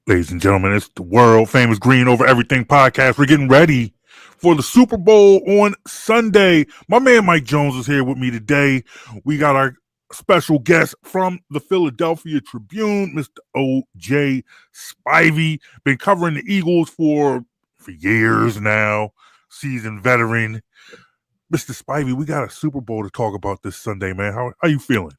Ladies and gentlemen, it's the world famous Green Over Everything podcast. We're getting ready for the Super Bowl on Sunday. My man Mike Jones is here with me today. We got our special guest from the Philadelphia Tribune, Mr. O.J. Spivey. Been covering the Eagles for years now. Seasoned veteran. Mr. Spivey, we got a Super Bowl to talk about this Sunday, man. How you feeling?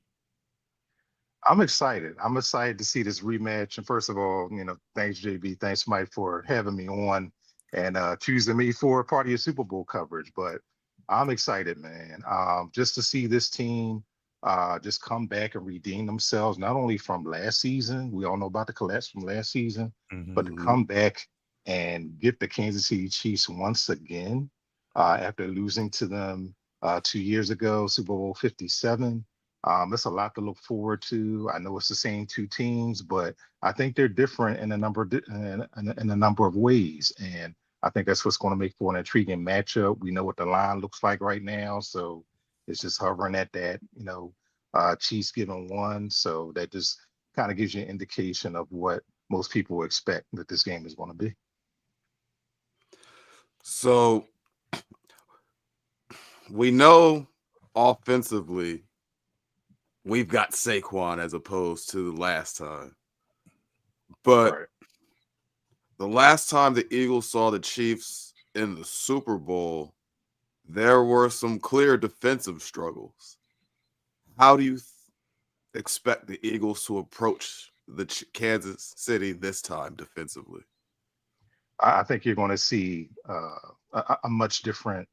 I'm excited. I'm excited to see this rematch. And first of all, thanks JB, thanks Mike for having me on and choosing me for part of your Super Bowl coverage. But I'm excited, man. Just to see this team just come back and redeem themselves, not only from last season, we all know about the collapse from last season, but to come back and get the Kansas City Chiefs once again after losing to them 2 years ago, Super Bowl 57. That's a lot to look forward to. I know it's the same two teams, but I think they're different in a number of ways, and I think that's what's going to make for an intriguing matchup. We know what the line looks like right now, so it's just hovering at that, Chiefs giving one. So that just kind of gives you an indication of what most people expect that this game is going to be. So we know offensively, we've got Saquon as opposed to the last time. But Right. the last time the Eagles saw the Chiefs in the Super Bowl, there were some clear defensive struggles. How do you expect the Eagles to approach the Kansas City this time defensively? I think you're going to see a much different.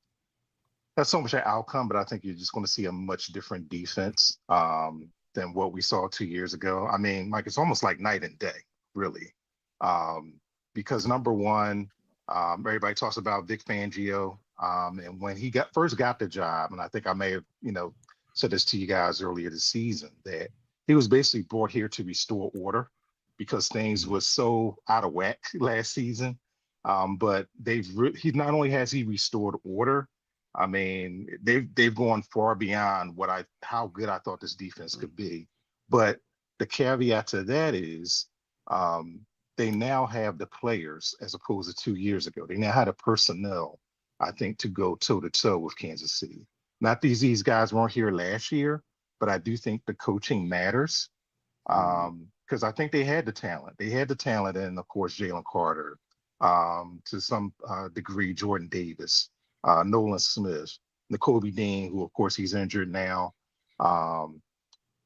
That's so much an outcome, but I think you're just going to see a much different defense than what we saw 2 years ago. I mean, Mike, it's almost like night and day, really, because number one, everybody talks about Vic Fangio, and when he first got the job, and I think I may have, said this to you guys earlier this season, that he was basically brought here to restore order because things were so out of whack last season. But he not only has he restored order. I mean, they've gone far beyond how good I thought this defense could be. But the caveat to that is they now have the players as opposed to 2 years ago. They now have the personnel, I think, to go toe to toe with Kansas City. Not these guys weren't here last year, but I do think the coaching matters because I think they had the talent. They had the talent, and of course Jalen Carter, to some degree Jordan Davis. Nolan Smith, N'Kobe Dean, who of course he's injured now,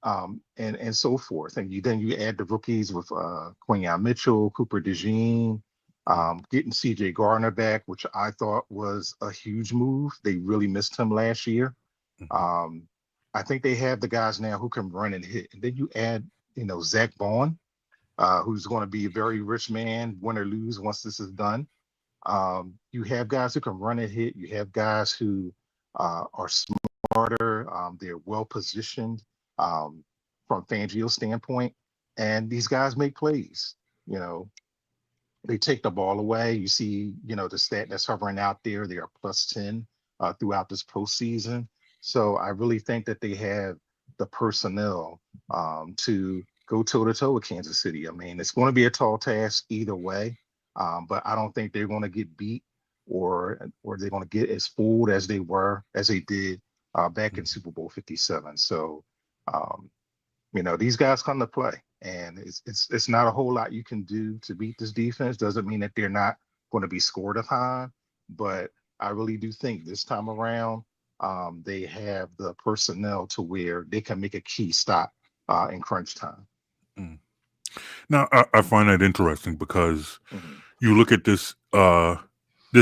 and so forth. And then you add the rookies with Quinyon Mitchell, Cooper DeJean, getting CJ Gardner back, which I thought was a huge move. They really missed him last year. I think they have the guys now who can run and hit. And then you add, Zach Bond, who's going to be a very rich man, win or lose once this is done. You have guys who can run and hit. You have guys who are smarter. They're well positioned from Fangio's standpoint, and these guys make plays. They take the ball away. You see, the stat that's hovering out there. They are +10 throughout this postseason. So I really think that they have the personnel to go toe to toe with Kansas City. I mean, it's going to be a tall task either way. But I don't think they're going to get beat or they're going to get as fooled as they did back in Super Bowl 57. So, these guys come to play, and it's not a whole lot you can do to beat this defense. Doesn't mean that they're not going to be scored upon, but I really do think this time around they have the personnel to where they can make a key stop in crunch time. Now, I find that interesting because you look at this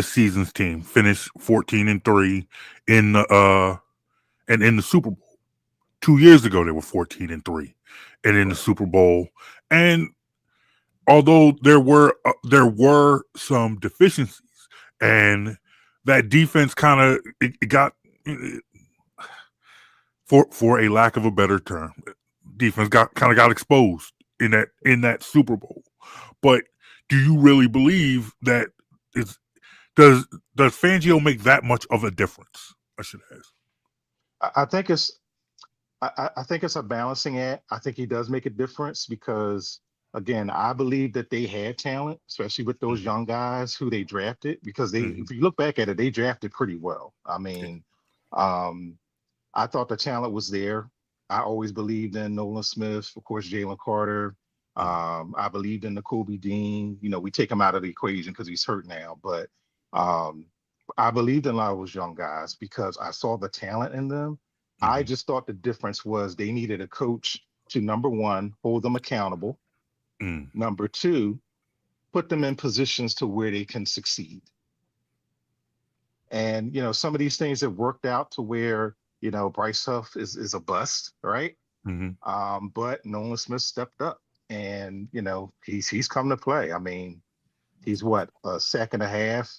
season's team finish 14-3 in the Super Bowl. 2 years ago they were 14-3 and in the Super Bowl. And although there were some deficiencies, and that defense kind of it got, for a lack of a better term, defense got exposed in that Super Bowl. But do you really believe that does Fangio make that much of a difference? I should ask. I think it's a balancing act. I think he does make a difference because again, I believe that they had talent, especially with those young guys who they drafted, because Mhm. if you look back at it, they drafted pretty well. I mean, um, I thought the talent was there. I always believed in Nolan Smith, of course, Jalen Carter. I believed in the Kobe Dean. You know, we take him out of the equation because he's hurt now, but um, I believed in a lot of those young guys because I saw the talent in them. I Mhm. just thought the difference was they needed a coach to, number one, hold them accountable. Mm. Number two, put them in positions to where they can succeed. And some of these things have worked out to where Bryce Huff is a bust, right? Mhm. But Nolan Smith stepped up, and he's come to play. I mean, he's what, a sack and a half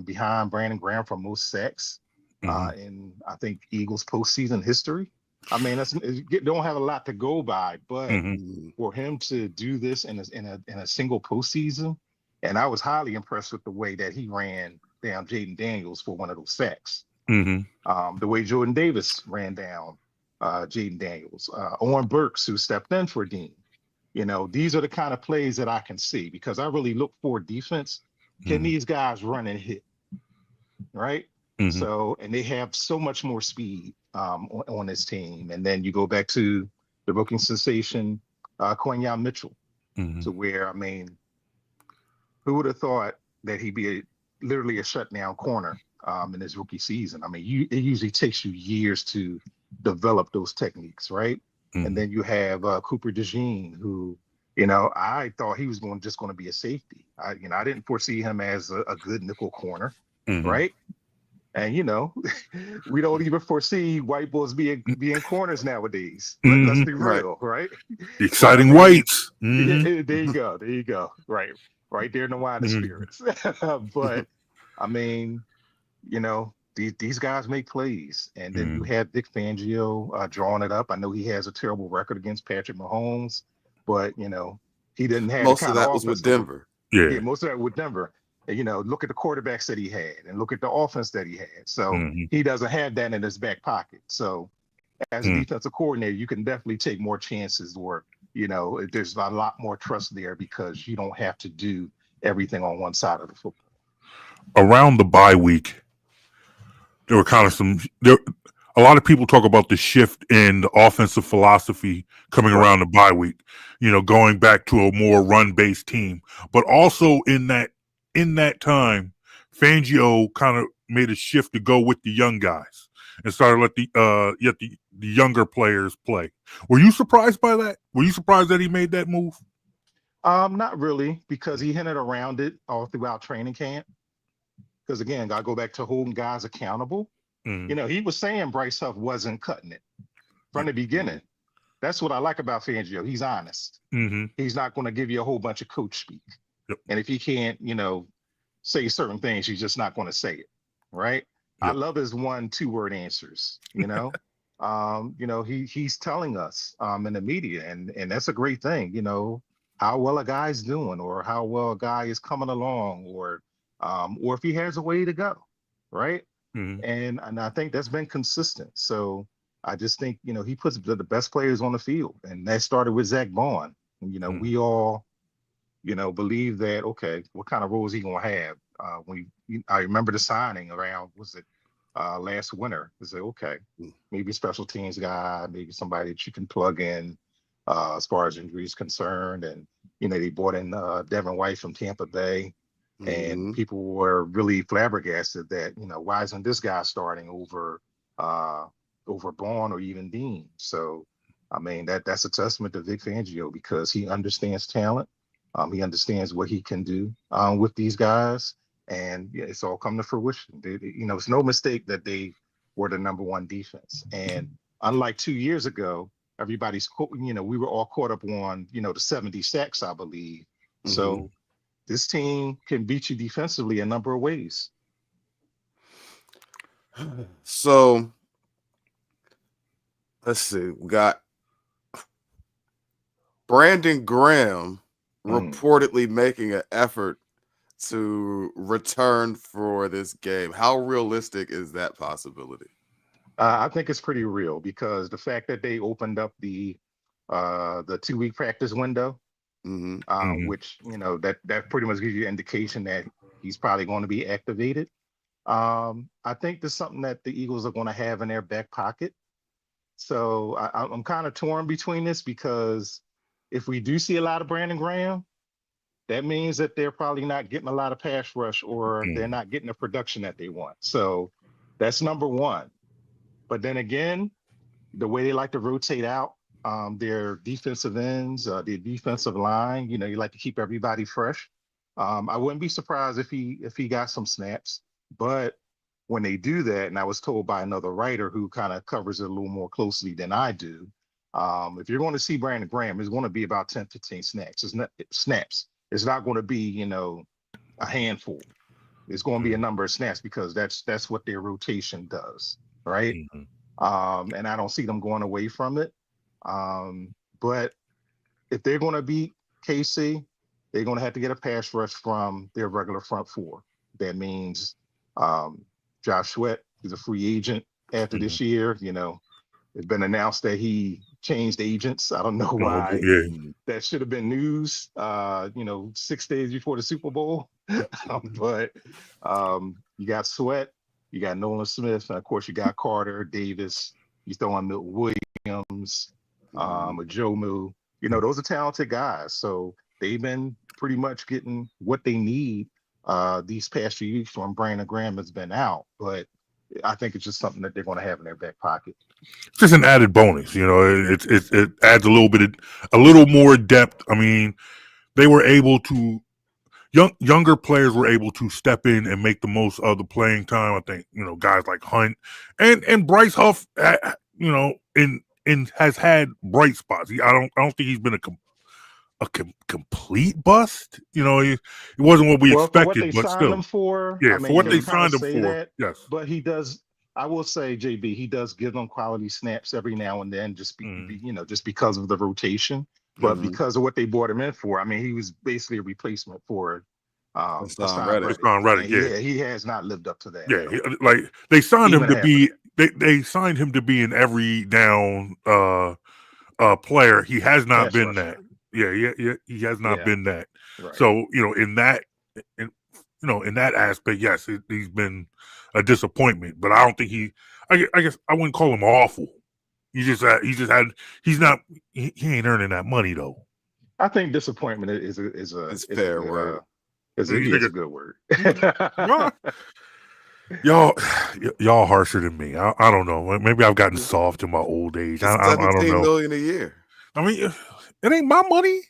behind Brandon Graham for most sacks Mhm. in, I think, Eagles postseason history. I mean, don't have a lot to go by, but Mhm. Mhm. for him to do this in a single postseason, and I was highly impressed with the way that he ran down Jaden Daniels for one of those sacks. Mhm. The way Jordan Davis ran down Jaden Daniels, Owen Burks, who stepped in for Dean. These are the kind of plays that I can see because I really look for defense. Can Mhm. these guys run and hit, right? Mhm. So, and they have so much more speed on this team. And then you go back to the rookie sensation, Quinyon Mitchell, Mhm. to where, I mean, who would have thought that he'd be literally a shutdown corner in his rookie season? I mean, it usually takes you years to develop those techniques, right? And Mhm. then you have Cooper DeJean, who, I thought he was just going to be a safety. I didn't foresee him as a good nickel corner, Mhm. right? And we don't even foresee white boys being corners nowadays. Let's Mhm. be Right. real, right? The But I exciting mean, whites. Mhm. there you go. There you go. Right there in the wine of Mhm. spirits. But I mean, these guys make plays, and then you Mhm. have Vic Fangio drawing it up. I know he has a terrible record against Patrick Mahomes, but he didn't have the Most of kind of that was offense with that would. Denver. Yeah, Yeah. most of that with Denver. And, look at the quarterbacks that he had, and look at the offense that he had. So Mhm. he doesn't have that in his back pocket. So as a Mhm. defensive coordinator, you can definitely take more chances where, there's a lot more trust there because you don't have to do everything on one side of the football. Around the bye week, there were kind of a lot of people talk about the shift in the offensive philosophy coming Right. around the bye week, going back to a more run-based team. But also in that time, Fangio kind of made a shift to go with the young guys and started let the younger players play. Were you surprised by that? Were you surprised that he made that move? Not really, because he hinted around it all throughout training camp. Because again, I go back to holding guys accountable. Mm-hmm. He was saying Bryce Huff wasn't cutting it from the Mhm. beginning. That's what I like about Fangio. He's honest. Mm-hmm. He's not going to give you a whole bunch of coach speak. Yep. And if he can't, say certain things, he's just not going to say it. Right. I Yep. love his 1-2 word answers, he's telling us in the media, and that's a great thing, how well a guy's doing or how well a guy is coming along or if he has a way to go. Right. Mm-hmm. And I think that's been consistent. So I just think, he puts the best players on the field. And that started with Zach Bond. And, Mm-hmm. we all believe that, okay, what kind of role is he going to have? I remember the signing around, was it last winter? To say, okay, maybe special teams guy, maybe somebody that you can plug in as far as injuries concerned. And, they brought in Devin White from Tampa Bay. And Mhm. people were really flabbergasted that, why isn't this guy starting uh, over Bond or even Dean? So, I mean, that's a testament to Vic Fangio because he understands talent. He understands what he can do with these guys, and yeah, it's all come to fruition. It's no mistake that they were the number one defense. And unlike 2 years ago, we were all caught up on, the 70 sacks, I believe. Mhm. So this team can beat you defensively a number of ways. So let's see. We got Brandon Graham Mhm. reportedly making an effort to return for this game. How realistic is that possibility? I think it's pretty real because the fact that they opened up the 2-week practice window, which that pretty much gives you an indication that he's probably going to be activated. I think there's something that the Eagles are going to have in their back pocket. So I'm kind of torn between this, because if we do see a lot of Brandon Graham, that means that they're probably not getting a lot of pass rush, or they're not getting the production that they want. So that's number one. But then again, the way they like to rotate out their defensive ends, their defensive line, you like to keep everybody fresh. I wouldn't be surprised if he got some snaps, but when they do that, and I was told by another writer who kind of covers it a little more closely than I do, if you're going to see Brandon Graham, it's going to be about 10, 15 snaps. It's not going to be, a handful. It's going to be a number of snaps, because that's what their rotation does, right? And I don't see them going away from it. But if they're going to beat KC, they're going to have to get a pass rush from their regular front four. That means Josh Sweat is a free agent after this year. It's been announced that he changed agents. I don't know why. That should have been news, 6 days before the Super Bowl. But you got Sweat, you got Nolan Smith, and of course you got Carter, Davis. You throw in Milton Williams, Ajomu. Those are talented guys. So they've been pretty much getting what they need these past few weeks when Brandon Graham has been out. But I think it's just something that they're going to have in their back pocket. It's just an added bonus, it adds a little more depth. I mean, they were able to, younger players were able to step in and make the most of the playing time. I think, guys like Hunt and Bryce Huff, has had bright spots. I don't think he's been a complete bust. It wasn't what we expected, but still. Him for, for what they signed him for. Yes, but he does. I will say, JB, he does give them quality snaps every now and then, just because of the rotation. But because of what they brought him in for, he was basically a replacement for Hassan Reddick. Yeah, he has not lived up to that. Yeah, they signed him to be. They signed him to be an every down player. He has not been that. He has not been that. Right. So in that aspect, yes, he's been a disappointment. But I don't think I guess I wouldn't call him awful. He ain't earning that money though. I think disappointment is a fair word. It's a good word. Y'all harsher than me. I don't know. Maybe I've gotten soft in my old age. I don't know. $17 million a year. It ain't my money,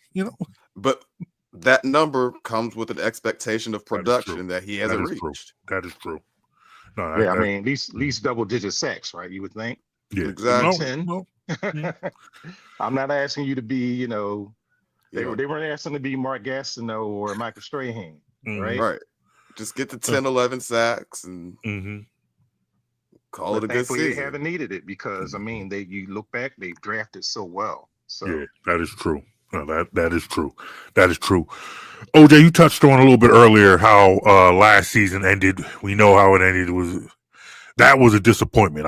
But that number comes with an expectation of production that he hasn't reached. That is true. No, at least double-digit sacks, right? You would think. Yeah, exactly. 10. No. I'm not asking you to be, they weren't asking to be Mark Gastineau or Michael Strahan, right? Right. Just get the 10, 11 sacks and call it a good season. They haven't needed it because, you look back, they've drafted so well. So yeah, that is true. No, that is true. That is true. OJ, you touched on a little bit earlier how last season ended. We know how it ended. That was a disappointment.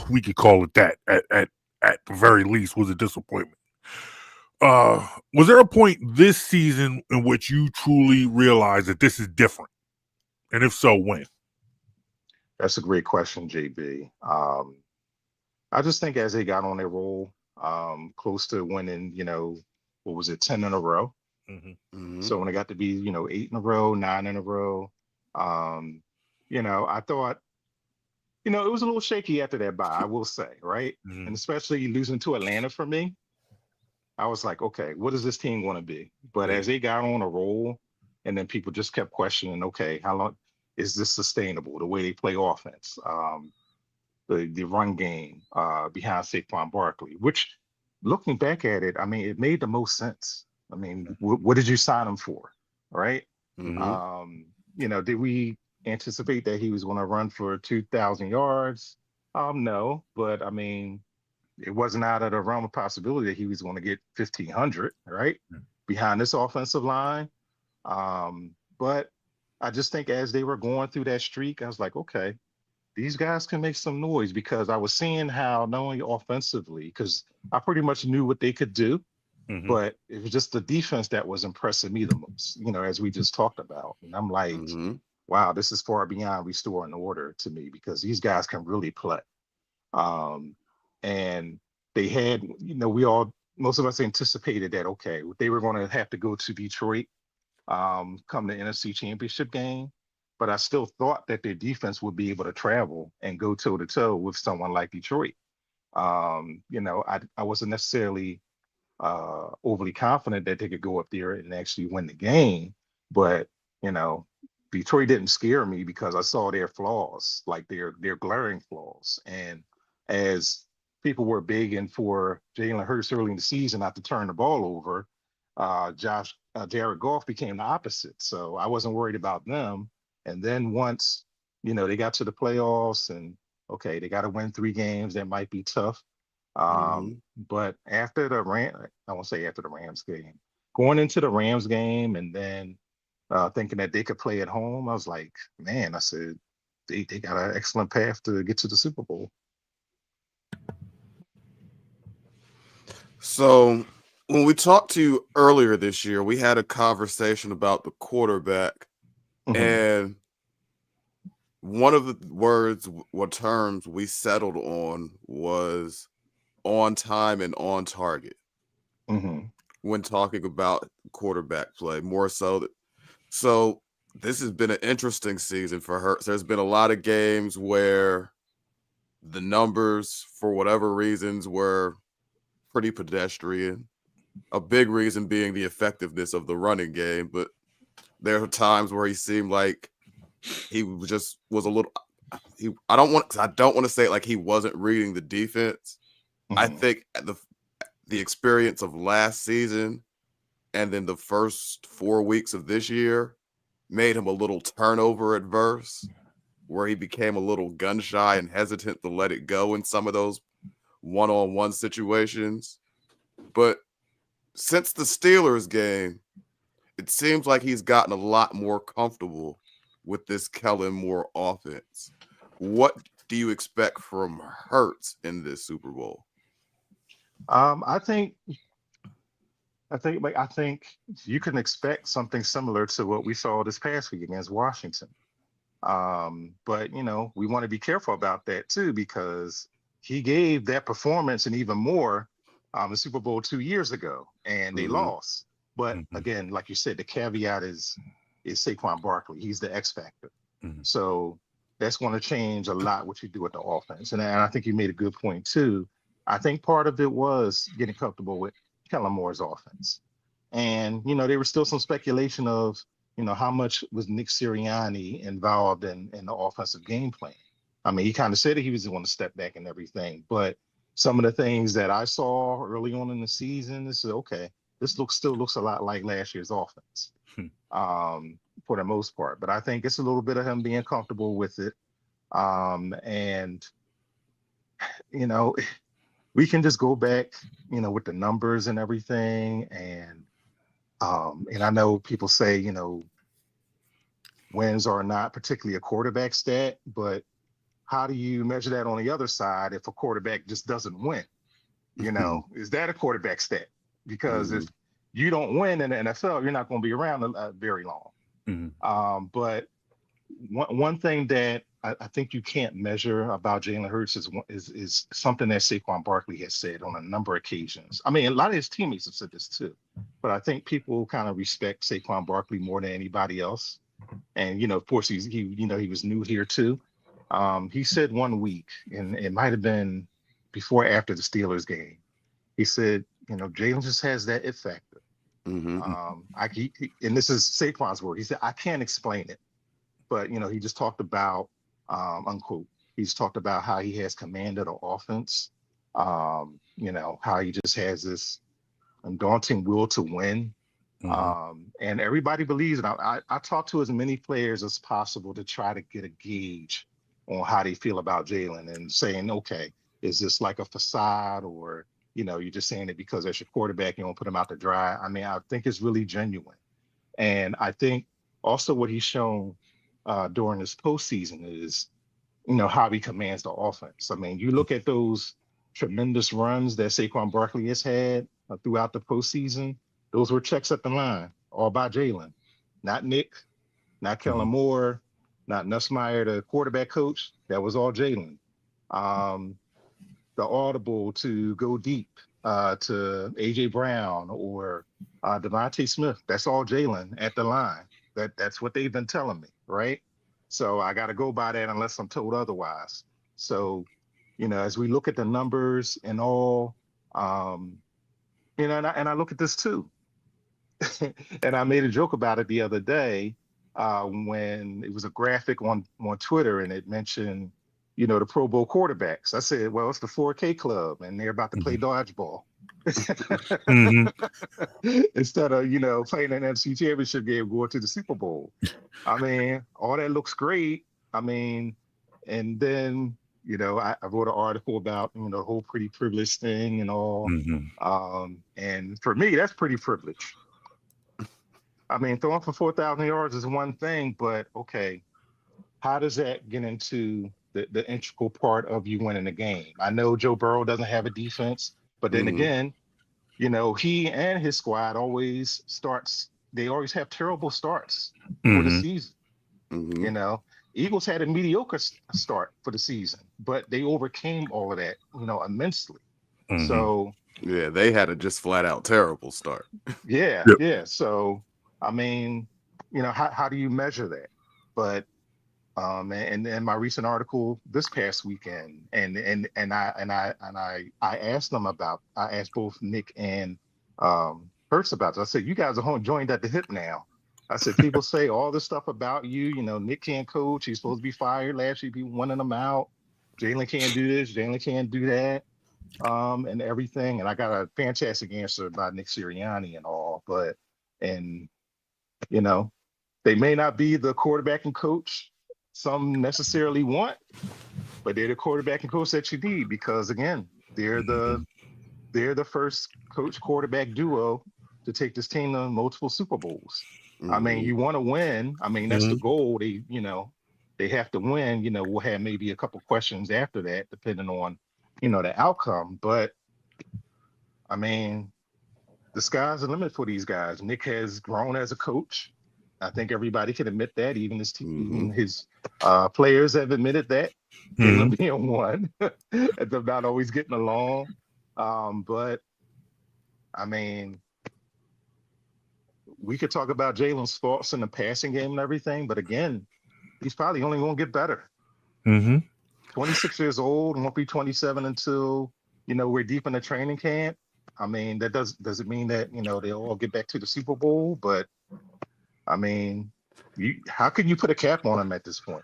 We could call it that. At the very least, was a disappointment. Was there a point this season in which you truly realized that this is different? And if so, when? That's a great question, JB. I just think as they got on their roll, close to winning, 10 in a row. So when it got to be, 8 in a row, 9 in a row, I thought, it was a little shaky after that bye, I will say, right? And especially losing to Atlanta for me, I was like, okay, what is this team going to be? But as they got on a roll, and then people just kept questioning, okay, how long is this sustainable? The way they play offense, the run game behind Saquon Barkley, which looking back at it, it made the most sense. What did you sign him for, right? Did we anticipate that he was going to run for 2,000 yards? No, but it wasn't out of the realm of possibility that he was going to get 1,500, right? Behind this offensive line. But I just think as they were going through that streak, I was like, okay, these guys can make some noise, because I was seeing how not only offensively, because I pretty much knew what they could do. but it was just the defense that was impressing me the most, as we just talked about. And I'm like, wow, this is far beyond restoring order to me, because these guys can really play. And they had, most of us anticipated that, okay, they were going to have to go to Detroit come the NFC Championship game. But I still thought that their defense would be able to travel and go toe to toe with someone like Detroit. I wasn't necessarily overly confident that they could go up there and actually win the game. But, Detroit didn't scare me because I saw their flaws, like their glaring flaws. And as people were begging for Jalen Hurts early in the season not to turn the ball over, Jared Goff became the opposite. So I wasn't worried about them. And then once, they got to the playoffs and, okay, they got to win 3 games. That might be tough. But after I won't say after the Rams game, going into the Rams game and then thinking that they could play at home, I was like, man, I said, they got an excellent path to get to the Super Bowl. So when we talked to you earlier this year, we had a conversation about the quarterback, and one of the terms we settled on was on time and on target when talking about quarterback play, more so. So this has been an interesting season for Hurts. There's been a lot of games where the numbers, for whatever reasons, were pretty pedestrian. A big reason being the effectiveness of the running game, but there are times where he seemed like he was a little. I don't want to say it like he wasn't reading the defense. I think the experience of last season and then the first 4 weeks of this year made him a little turnover adverse, where he became a little gun shy and hesitant to let it go in some of those one-on-one situations. But since the Steelers game, it seems like he's gotten a lot more comfortable with this Kellen Moore offense. What do you expect from Hurts in this Super Bowl? I think you can expect something similar to what we saw this past week against Washington. But we want to be careful about that too, because he gave that performance and even more the Super Bowl 2 years ago, and they lost. But again, like you said, the caveat is Saquon Barkley. He's the X factor. So that's going to change a lot what you do with the offense. And I think you made a good point too. I think part of it was getting comfortable with Kellen Moore's offense. And, there was still some speculation of, how much was Nick Sirianni involved in the offensive game plan. I mean, he kind of said that he was going to step back and everything, but some of the things that I saw early on in the season, this is okay. This still looks a lot like last year's offense for the most part. But I think it's a little bit of him being comfortable with it. And, we can just go back, with the numbers and everything. And I know people say, wins are not particularly a quarterback stat, but how do you measure that on the other side if a quarterback just doesn't win? Is that a quarterback stat? Because if you don't win in the NFL, you're not going to be around very long. But one thing that I think you can't measure about Jalen Hurts is something that Saquon Barkley has said on a number of occasions. I mean, a lot of his teammates have said this too, but I think people kind of respect Saquon Barkley more than anybody else. And of course, he was new here too. He said 1 week, and it might have been before or after the Steelers game. He said, Jalen just has that it factor. And this is Saquon's word. He said, I can't explain it. But, he just talked about, unquote, he's talked about how he has command of the offense, how he just has this undaunting will to win. And everybody believes it. I talked to as many players as possible to try to get a gauge on how they feel about Jalen and saying, okay, is this like a facade, or, you're just saying it because as your quarterback, you don't put him out to dry. I mean, I think it's really genuine. And I think also what he's shown during this postseason is, how he commands the offense. I mean, you look at those tremendous runs that Saquon Barkley has had. throughout the postseason, those were checks at the line, all by Jalen, not Nick, not Kellen Moore, not Nussmeier, the quarterback coach. That was all Jalen. The audible to go deep to AJ Brown or Devontae Smith, that's all Jalen at the line. That's what they've been telling me, right? So I got to go by that unless I'm told otherwise. So, as we look at the numbers and all, and I look at this too. And I made a joke about it the other day when it was a graphic on Twitter and it mentioned, the Pro Bowl quarterbacks. I said, well, it's the 4K club and they're about to play dodgeball. Instead of, playing an NFC championship game, going to the Super Bowl. I mean, all that looks great. I mean, and then, I wrote an article about, the whole pretty privilege thing and all. And for me, that's pretty privilege. I mean, throwing for 4,000 yards is one thing, but okay, how does that get into the integral part of you winning the game? I know Joe Burrow doesn't have a defense, but then again, he and his squad always have terrible starts for the season. Eagles had a mediocre start for the season, but they overcame all of that, immensely. So yeah, they had a just flat out terrible start. Yeah. So I mean, how do you measure that? But and in my recent article this past weekend, and I asked both Nick and Hurts about this. I said, you guys are home joined at the hip now. I said, people say all this stuff about you. Nick can't coach. He's supposed to be fired last year. Be wanting them out. Jalen can't do this. Jalen can't do that. And everything. And I got a fantastic answer by Nick Sirianni and all. They may not be the quarterback and coach some necessarily want, but they're the quarterback and coach that you need because again, they're the first coach quarterback duo to take this team to multiple Super Bowls. I mean, you want to win. I mean, that's the goal. They have to win. We'll have maybe a couple questions after that, depending on, the outcome. But I mean, the sky's the limit for these guys. Nick has grown as a coach. I think everybody can admit that. Even his team, even his players have admitted that. Jalen being one, and them not always getting along. But I mean, we could talk about Jalen's faults in the passing game and everything, but again, he's probably only going to get better. 26 years old and won't be 27 until, we're deep in the training camp. I mean, that doesn't mean that, they'll all get back to the Super Bowl, but I mean, how can you put a cap on him at this point?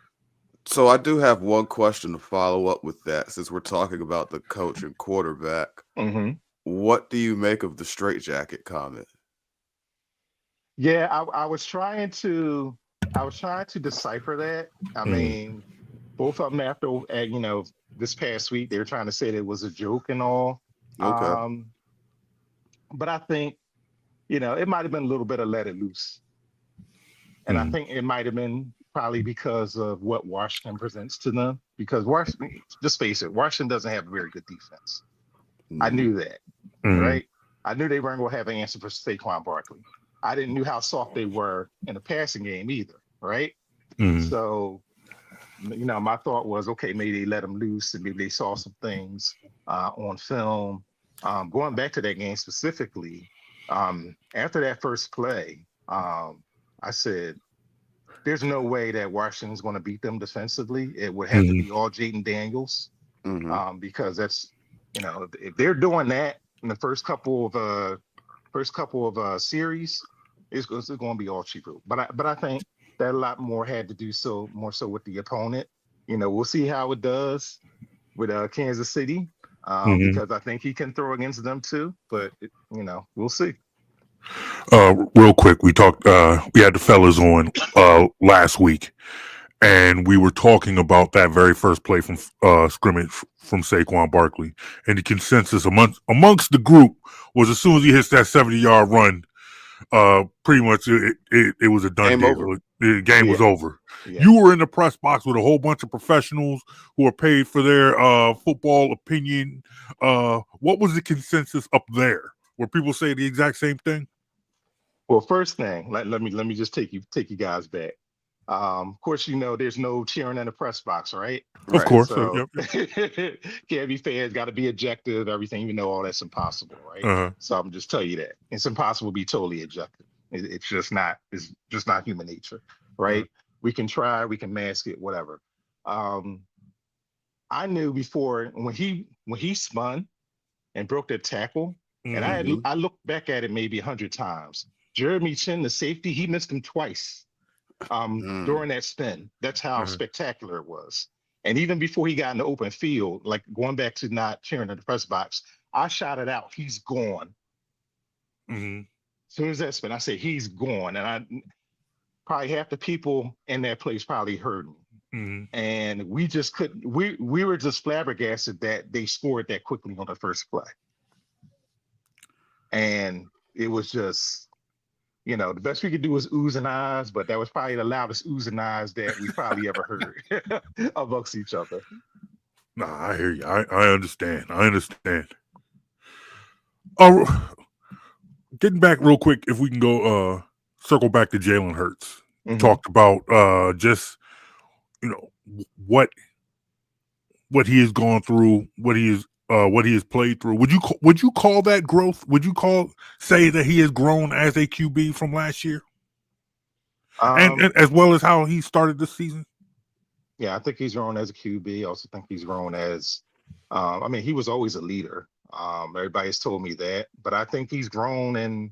So I do have one question to follow up with that since we're talking about the coach and quarterback. What do you make of the straitjacket comment? Yeah, I was trying to decipher that. I mean, both of them after this past week, they were trying to say that it was a joke and all. Okay. But I think, it might have been a little bit of let it loose. And I think it might have been probably because of what Washington presents to them. Because Washington, just face it, Washington doesn't have a very good defense. I knew that, right? I knew they weren't going to have an answer for Saquon Barkley. I didn't know how soft they were in the passing game either, right? So, my thought was, okay, maybe they let them loose and maybe they saw some things on film. Going back to that game specifically, after that first play, I said, there's no way that Washington's going to beat them defensively. It would have to be all Jaden Daniels because that's, if they're doing that in the first couple of series, it's going to be all cheaper. But I think that a lot more had to do more so with the opponent. We'll see how it does with Kansas City because I think he can throw against them too. But we'll see. Real quick, we had the fellas on last week, and we were talking about that very first play from scrimmage from Saquon Barkley, and the consensus amongst the group was as soon as he hits that 70-yard run, pretty much it was a done deal. The game was over. Yeah. You were in the press box with a whole bunch of professionals who are paid for their football opinion. What was the consensus up there? where people say the exact same thing? Well, first thing, let me just take you guys back. Of course, there's no cheering in the press box, right? Of Right. course. So Yep. can't be fans, got to be objective. Everything, all that's impossible, right? Uh-huh. So I'm just tell you that it's impossible to be totally objective. It's just not. It's just not human nature, right? We can try, we can mask it, whatever. I knew before when he spun and broke that tackle, and Mhm. I looked back at it maybe 100 times. Jeremy Chin, the safety, he missed him twice during that spin. That's how spectacular it was. And even before he got in the open field, like going back to not cheering in the press box, I shot it out. He's gone. Mm-hmm. As soon as that spin, I said he's gone, and I probably half the people in that place probably heard me. Mm-hmm. And we just couldn't. We were just flabbergasted that they scored that quickly on the first play. And it was just, the best we could do was oohs and ahs, but that was probably the loudest oohs and ahs that we probably ever heard amongst each other. Nah, I hear you. I understand. I understand. Oh, getting back real quick, if we can go circle back to Jalen Hurts. Mhm. Talked about just what he has gone through, what he has played through. Would you call that growth? Would you say that he has grown as a QB from last year, and as well as how he started this season? Yeah, I think he's grown as a QB. I also think he's grown as, he was always a leader. Everybody's told me that, but I think he's grown, and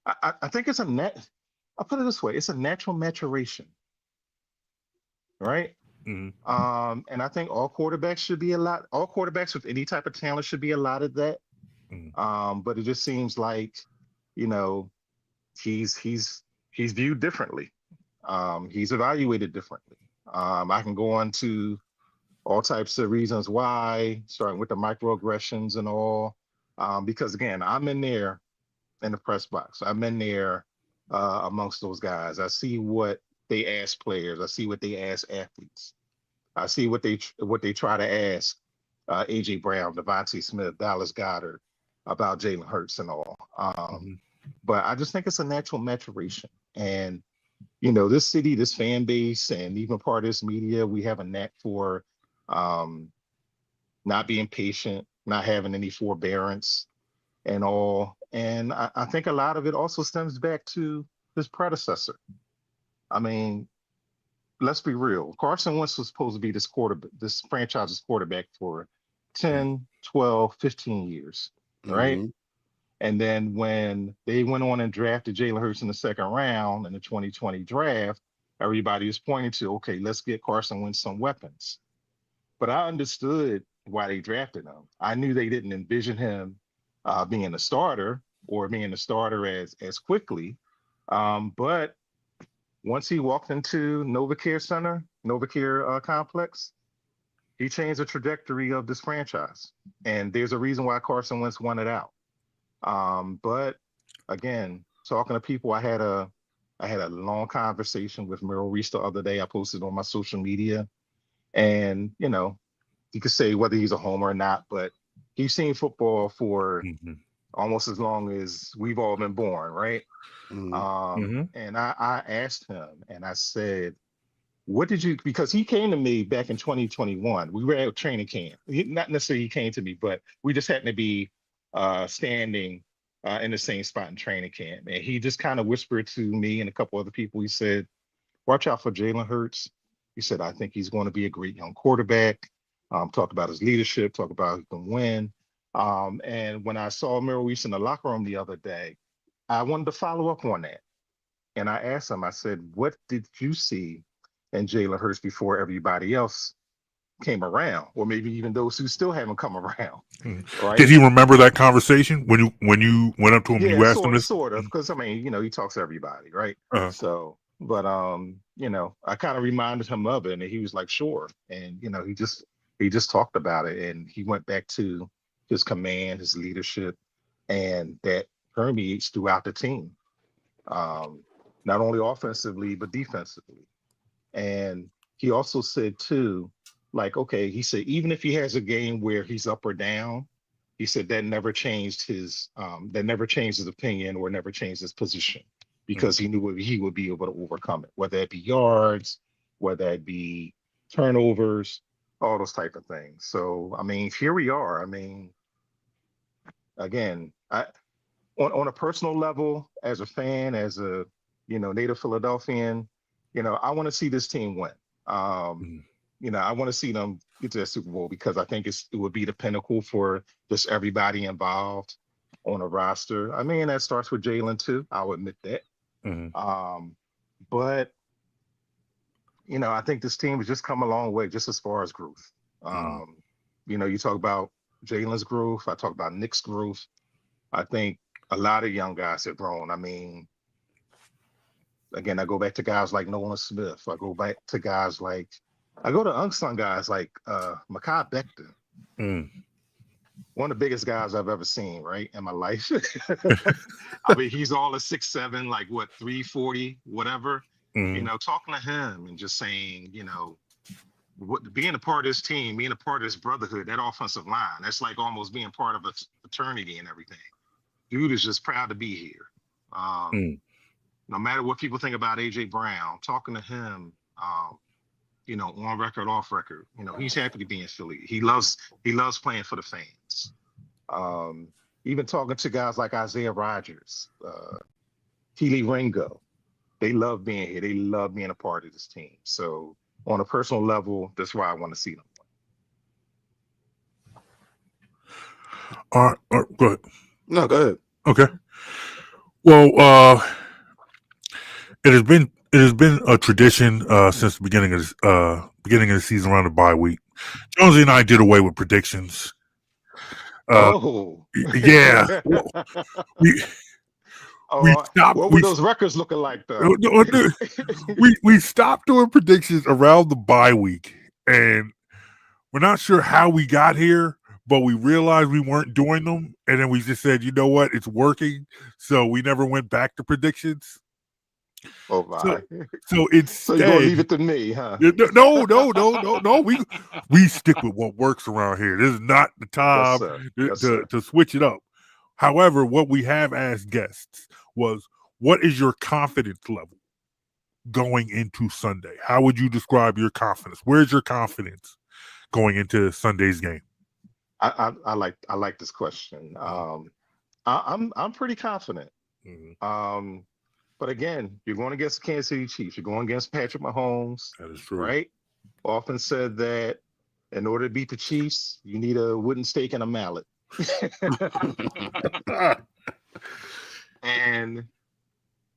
I think it's I'll put it this way: it's a natural maturation, right? Mm-hmm. And I think all quarterbacks with any type of talent should be allotted that. Mm-hmm. But it just seems like, he's viewed differently. He's evaluated differently. I can go on to all types of reasons why, starting with the microaggressions and all. Because again, I'm in there in the press box. I'm in there amongst those guys. I see what they ask players. I see what they ask athletes. I see what they try to ask AJ Brown, Devontae Smith, Dallas Goedert about Jalen Hurts and all. But I just think it's a natural maturation. And this city, this fan base, and even part of this media, we have a knack for not being patient, not having any forbearance and all. And I think a lot of it also stems back to his predecessor. I mean, let's be real. Carson Wentz was supposed to be this franchise's quarterback for 10, 12, 15 years, right? Mhm. And then when they went on and drafted Jalen Hurts in the second round in the 2020 draft, everybody was pointing to, okay, let's get Carson Wentz some weapons. But I understood why they drafted him. I knew they didn't envision him being a starter or being a starter as quickly. But once he walked into NovaCare complex, he changed the trajectory of this franchise. And there's a reason why Carson Wentz won it out. But again, talking to people, I had a long conversation with Merrill Reese the other day. I posted on my social media, and you could say whether he's a homer or not, but he's seen football for almost as long as we've all been born, right? And I asked him, and I said, what did you, because he came to me back in 2021. We were at training camp. Not necessarily he came to me, but we just happened to be standing in the same spot in training camp. And he just kind of whispered to me and a couple other people. He said, watch out for Jalen Hurts. He said, I think he's going to be a great young quarterback. Talk about his leadership, talk about he can win. And when I saw Merrill Reese in the locker room the other day, I wanted to follow up on that. And I asked him, I said, what did you see in Jalen Hurts before everybody else came around, or maybe even those who still haven't come around? Right? Did he remember that conversation when you went up to him and you asked him this? Sort of, because he talks to everybody, right? So, but I kind of reminded him of it, and he was like, sure. And he just talked about it, and he went back to his command, his leadership, and that permeates throughout the team, not only offensively but defensively. And he also said too, like, okay, he said even if he has a game where he's up or down, he said that never changed his opinion or never changed his position because he knew he would be able to overcome it, whether it be yards, whether it be turnovers, all those type of things. So I mean, here we are. I mean, again, on a personal level, as a fan, as a native Philadelphian, I want to see this team win. I want to see them get to the Super Bowl because I think it would be the pinnacle for just everybody involved on a roster. I mean, that starts with Jalen too. I'll admit that. But I think this team has just come a long way, just as far as growth. You talk about Jalen's growth. I talk about Nick's growth. I think a lot of young guys have grown. I mean, again, I go back to guys like Nolan Smith. I go to unsung guys like Mekhi Becton. One of the biggest guys I've ever seen, right, in my life. I mean, he's all a 6'7", like what, 340, whatever. Talking to him and just saying, being a part of this team, being a part of this brotherhood, that offensive line, that's like almost being part of a fraternity and everything. Dude is just proud to be here. No matter what people think about AJ Brown, talking to him, on record, off record, he's happy to be in Philly. He loves playing for the fans. Even talking to guys like Isaiah Rodgers, Keely Ringo, they love being here. They love being a part of this team. So on a personal level, that's why I want to see them. All right, go ahead. No, go ahead. Okay. Well, it has been a tradition since the beginning of the season around the bye week. Jonesy and I did away with predictions. Yeah. We stopped. What were those records looking like, though? we stopped doing predictions around the bye week, and we're not sure how we got here, but we realized we weren't doing them, and then we just said, you know what, it's working, so we never went back to predictions. Oh my! So you're gonna leave it to me, huh? No. We stick with what works around here. This is not the time to switch it up. However, what we have asked guests was, what is your confidence level going into Sunday? How would you describe your confidence? Where's your confidence going into Sunday's game? I like this question. I'm pretty confident. But again, you're going against the Kansas City Chiefs. You're going against Patrick Mahomes. That is true. Right? Often said that in order to beat the Chiefs, you need a wooden stake and a mallet. And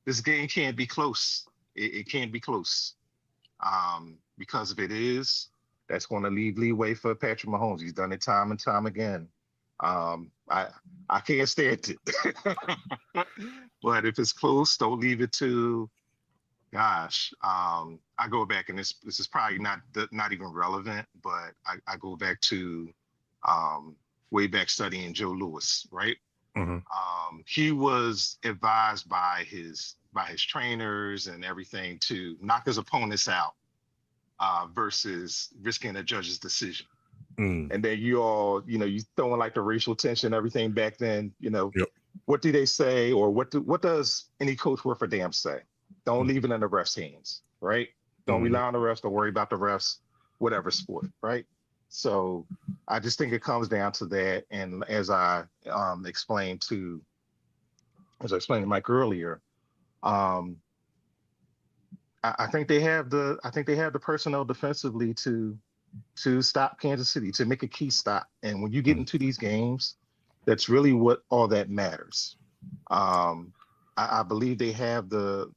this game can't be close. It can't be close. Because if it is, that's going to leave leeway for Patrick Mahomes. He's done it time and time again. I can't stand it. But if it's close, don't leave it to, gosh. I go back, and this is probably not even relevant, but I go back to way back studying Joe Louis, right? He was advised by his trainers and everything to knock his opponents out versus risking a judge's decision. And then you throwing like the racial tension, everything back then, What do they say, or what does any coach worth a damn say? Don't leave it in the refs' hands, right? Don't rely on the refs, don't worry about the refs, whatever sport, right? So I just think it comes down to that. And as I explained to Mike earlier, I think they have the personnel defensively to stop Kansas City, to make a key stop. And when you get into these games, that's really what all that matters. I believe they have the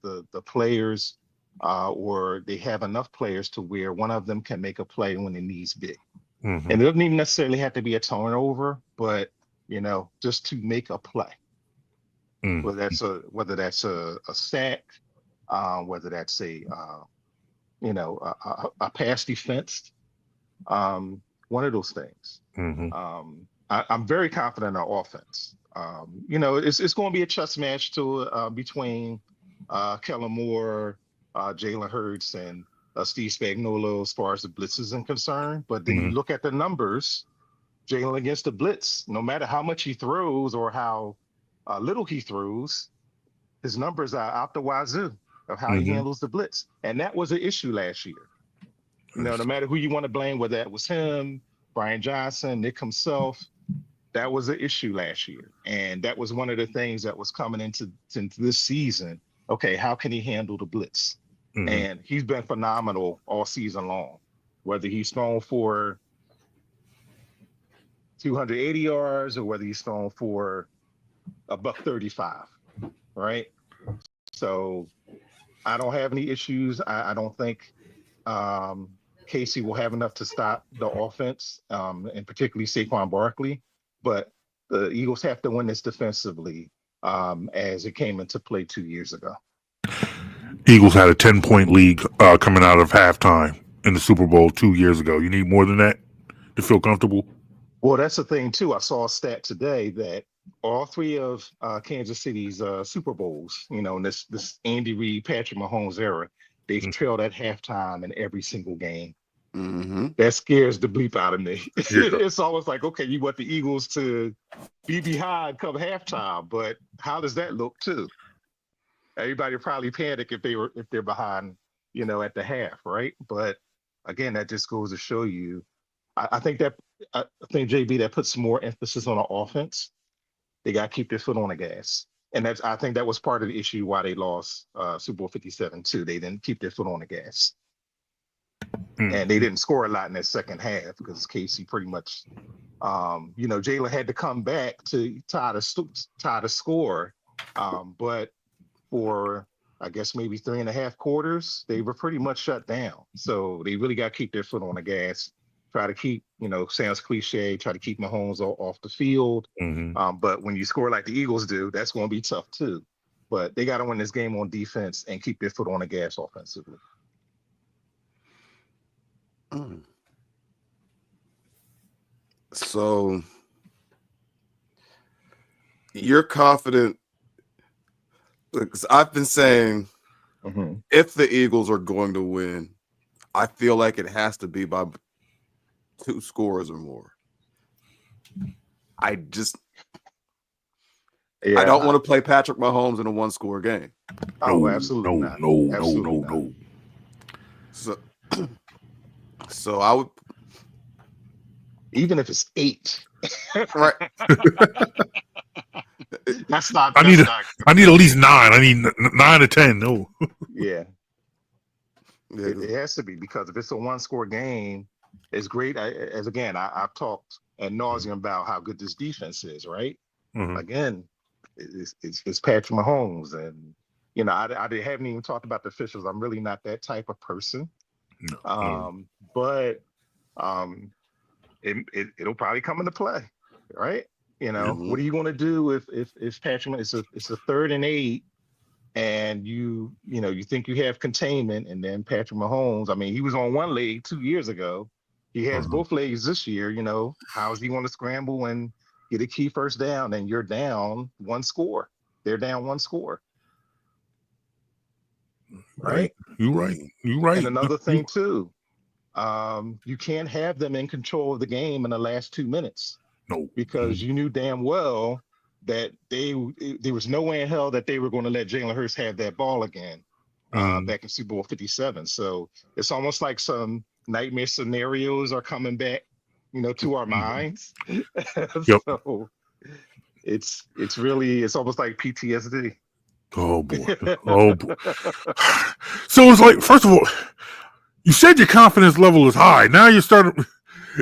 players, or they have enough players to where one of them can make a play when it needs be. And it doesn't even necessarily have to be a turnover, but just to make a play. Whether that's a sack, whether that's a pass defense, one of those things. I'm very confident in our offense. It's going to be a chess match between Kellen Moore, Jalen Hurts, and Steve Spagnuolo as far as the blitz is concerned. But then you look at the numbers, Jalen against the blitz. No matter how much he throws or how little he throws, his numbers are out the wazoo of how he handles the blitz. And that was an issue last year. No matter who you want to blame, whether that was him, Brian Johnson, Nick himself, that was an issue last year. And that was one of the things that was coming into this season. Okay, how can he handle the blitz? And he's been phenomenal all season long, whether he's thrown for 280 yards or whether he's thrown for $135, right? So I don't have any issues. I don't think Casey will have enough to stop the offense, and particularly Saquon Barkley. But the Eagles have to win this defensively, as it came into play 2 years ago. Eagles had a 10-point lead coming out of halftime in the Super Bowl 2 years ago. You need more than that to feel comfortable? Well, that's the thing, too. I saw a stat today that all three of Kansas City's Super Bowls, in this Andy Reid, Patrick Mahomes era, they've trailed at halftime in every single game. That scares the bleep out of me. It's always like, okay, you want the Eagles to be behind come halftime, but how does that look, too? Everybody probably panic if they're behind, at the half, right? But again, that just goes to show you. I think JB, that puts more emphasis on the offense. They got to keep their foot on the gas, and I think that was part of the issue why they lost Super Bowl 57 too. They didn't keep their foot on the gas, and they didn't score a lot in that second half because Casey pretty much, Jalen had to come back to tie the score, but for I guess maybe 3.5 quarters, they were pretty much shut down. So they really got to keep their foot on the gas. Try to keep, sounds cliche, try to keep Mahomes off the field. But when you score like the Eagles do, that's going to be tough too. But they got to win this game on defense and keep their foot on the gas offensively. So you're confident, because I've been saying if the Eagles are going to win, I feel like it has to be by 2 scores or more. I don't want to play Patrick Mahomes in a 1-score game. Oh, absolutely not. No. So I would, even if it's 8, right? That's not. I need at least 9. I need 9 to 10. No. Yeah. It has to be, because if it's a 1-score game, it's great. I've talked ad nauseum about how good this defense is, right? Again, it's Patrick Mahomes, and I haven't even talked about the officials. I'm really not that type of person. But it'll probably come into play, right? What are you going to do if Patrick? It's a 3rd and 8, and you think you have containment, and then Patrick Mahomes. I mean, he was on one leg 2 years ago. He has both legs this year. How is he going to scramble and get a key first down? And you're down 1 score. They're down 1 score. Right. You're right. And another thing too, you can't have them in control of the game in the last 2 minutes. No, because you knew damn well that there was no way in hell that they were going to let Jalen Hurts have that ball again back in Super Bowl 57. So it's almost like some nightmare scenarios are coming back, to our minds. So it's almost like PTSD. Oh boy. So it's like, first of all, you said your confidence level is high. Now you're starting.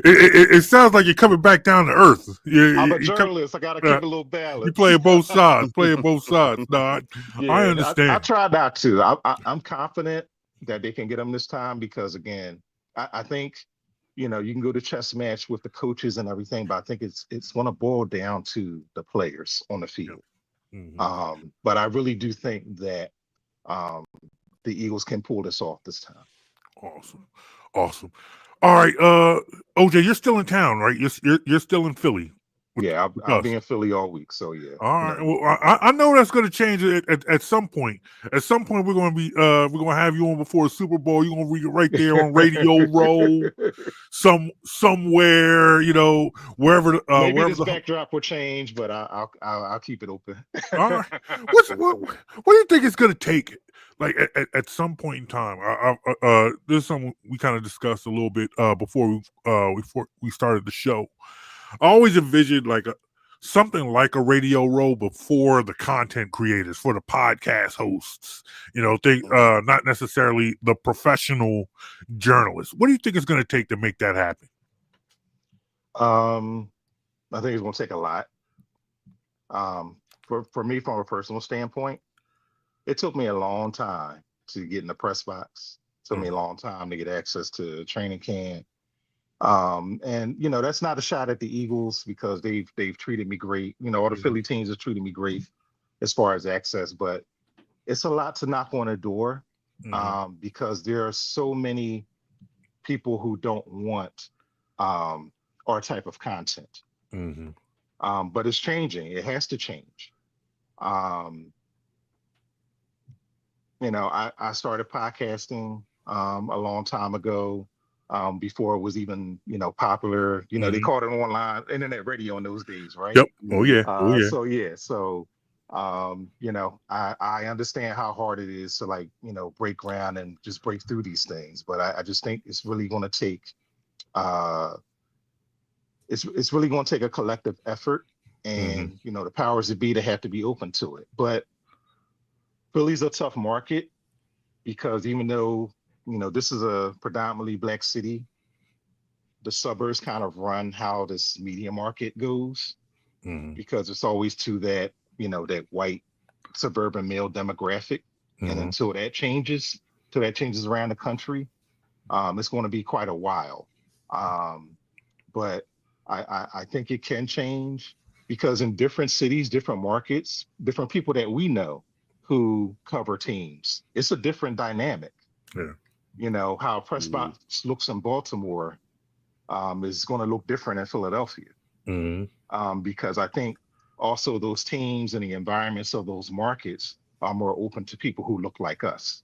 It sounds like you're coming back down to earth. I'm a journalist. I got to keep a little balance. You play both sides. No, I understand. I try not to. I'm confident that they can get them this time because, again, I think, you can go to chess match with the coaches and everything, but I think it's going to boil down to the players on the field. But I really do think that the Eagles can pull this off this time. Awesome. All right, OJ, you're still in town, right? You're still in Philly. Yeah, with I'll us. be in Philly all week. So yeah. All right. Well, I know that's going to change at some point. At some point, we're going to be we're going to have you on before the Super Bowl. You're going to read it right there on Radio Row, somewhere, wherever. Maybe Wherever this the. backdrop will change, but I'll keep it open. All right. What do you think it's going to take? Like at some point in time, this is something we kind of discussed a little bit before we started the show. I always envisioned something like a Radio Row before the content creators, for the podcast hosts, not necessarily the professional journalists. What do you think it's going to take to make that happen? I think it's going to take a lot. For me, from a personal standpoint, it took me a long time to get in the press box. It took me a long time to get access to training camp. And that's not a shot at the Eagles, because they've treated me great. All the Philly teams have treated me great as far as access, but it's a lot to knock on a door, because there are so many people who don't want our type of content. But it's changing. It has to change. I started podcasting a long time ago. Before it was even, popular. They called it online internet radio in those days, right? Yep. Oh yeah. So I understand how hard it is to break ground and just break through these things. But I just think it's really going to take it's really going to take a collective effort, and the powers that be to have to be open to it. But Philly's a tough market, because even though this is a predominantly Black city, the suburbs kind of run how this media market goes, because it's always to that, that white suburban male demographic. And until that changes, around the country, it's going to be quite a while. But I think it can change, because in different cities, different markets, different people that we know who cover teams, it's a different dynamic. Yeah. How a press box looks in Baltimore is going to look different in Philadelphia. Because I think also those teams and the environments of those markets are more open to people who look like us.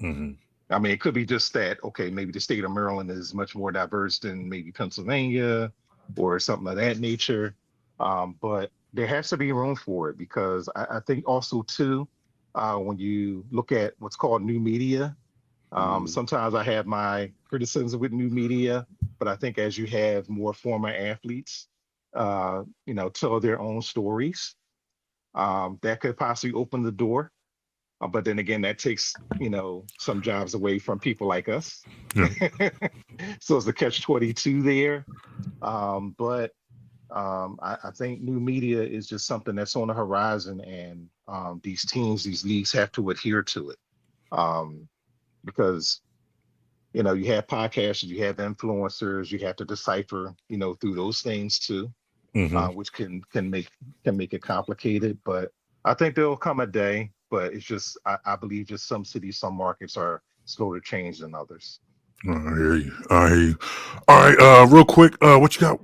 I mean, it could be just that, okay, maybe the state of Maryland is much more diverse than maybe Pennsylvania or something of that nature. But there has to be room for it, because I think also too, when you look at what's called new media, sometimes I have my criticism with new media, but I think as you have more former athletes, tell their own stories, that could possibly open the door. But then again, that takes, some jobs away from people like us. Yeah. So it's a catch-22 there. But I think new media is just something that's on the horizon, and these teams, these leagues have to adhere to it. Because you have podcasters, you have influencers, you have to decipher through those things too, which can make it complicated. But I think there'll come a day, but it's just I believe just some cities, some markets are slower to change than others. I hear you. All right, real quick, what you got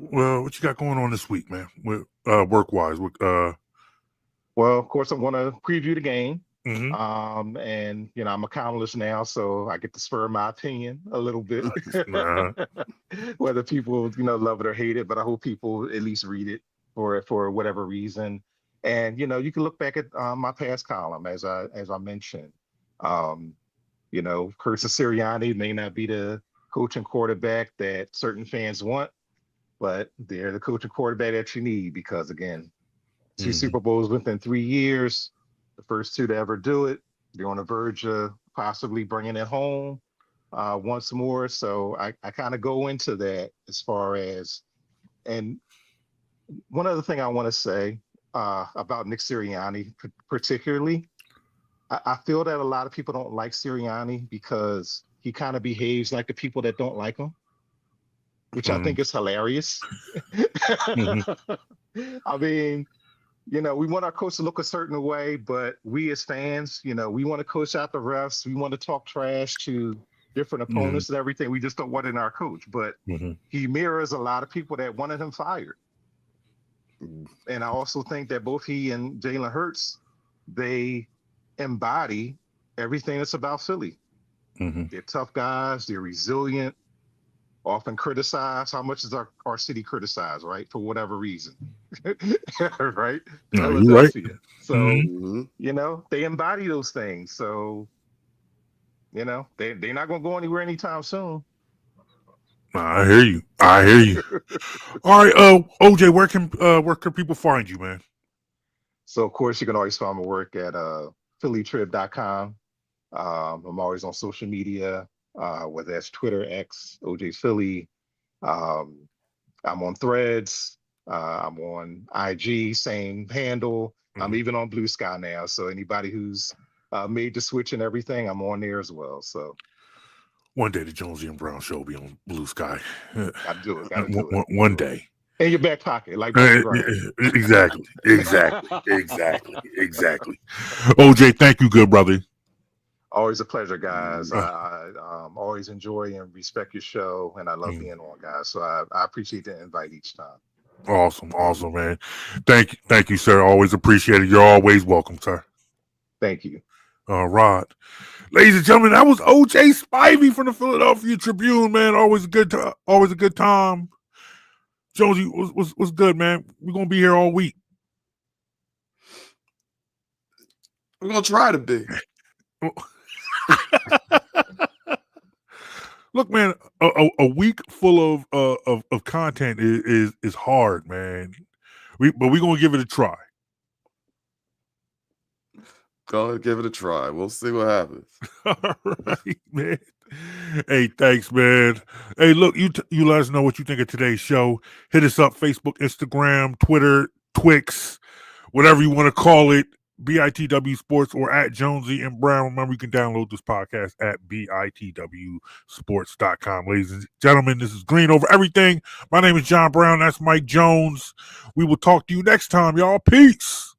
going on this week, man? With work wise? Well, of course, I'm going to preview the game. Mm-hmm. And I'm a columnist now, so I get to spur my opinion a little bit. Whether people love it or hate it, but I hope people at least read it for whatever reason. And you can look back at my past column, as I mentioned. Curtis Sirianni may not be the coach and quarterback that certain fans want, but they're the coach and quarterback that you need, because again, 2 Super Bowls within 3 years, the first 2 to ever do it. They're on the verge of possibly bringing it home once more. So I kind of go into that as far as, and one other thing I want to say about Nick Sirianni particularly, I feel that a lot of people don't like Sirianni because he kind of behaves like the people that don't like him, which I think is hilarious. I mean, we want our coach to look a certain way, but we as fans, we want to coach out the refs. We want to talk trash to different opponents and everything. We just don't want it in our coach. But he mirrors a lot of people that wanted him fired. And I also think that both he and Jalen Hurts, they embody everything that's about Philly. Mm-hmm. They're tough guys. They're resilient. Often criticized. How much is our city criticized, right? For whatever reason, right? No, you're right. Philadelphia. So Mhm. they embody those things. So they're not going to go anywhere anytime soon. I hear you. All right, OJ, where can people find you, man? So of course you can always find my work at phillytrib.com. I'm always on social media, whether that's Twitter, X, OJ Philly. I'm on Threads. I'm on IG, same handle. I'm even on Blue Sky now. So anybody who's made the switch and everything, I'm on there as well. So one day the Jonesy and Brown show will be on Blue Sky. gotta do it. One day. In your back pocket, like Instagram. Exactly. OJ, thank you, good brother. Always a pleasure, guys. I always enjoy and respect your show, and I love being on, guys. So I appreciate the invite each time. Awesome, man. Thank you, sir. Always appreciate it. You're always welcome, sir. Thank you. All right. Ladies and gentlemen, that was OJ Spivey from the Philadelphia Tribune, man. Always a good time. Jonesy, what's good, man? We're gonna be here all week. We're gonna try to be. Look, man, a week full of content is hard, man. But we're gonna give it a try. Go ahead, give it a try. We'll see what happens. All right, man. Hey, thanks, man. Hey, look, you let us know what you think of today's show. Hit us up, Facebook, Instagram, Twitter, Twix, whatever you want to call it, BITW Sports or at Jonesy and Brown. Remember, you can download this podcast at BITWsports.com. Ladies and gentlemen, this is Green Over Everything. My name is John Brown. That's Mike Jones. We will talk to you next time, y'all. Peace.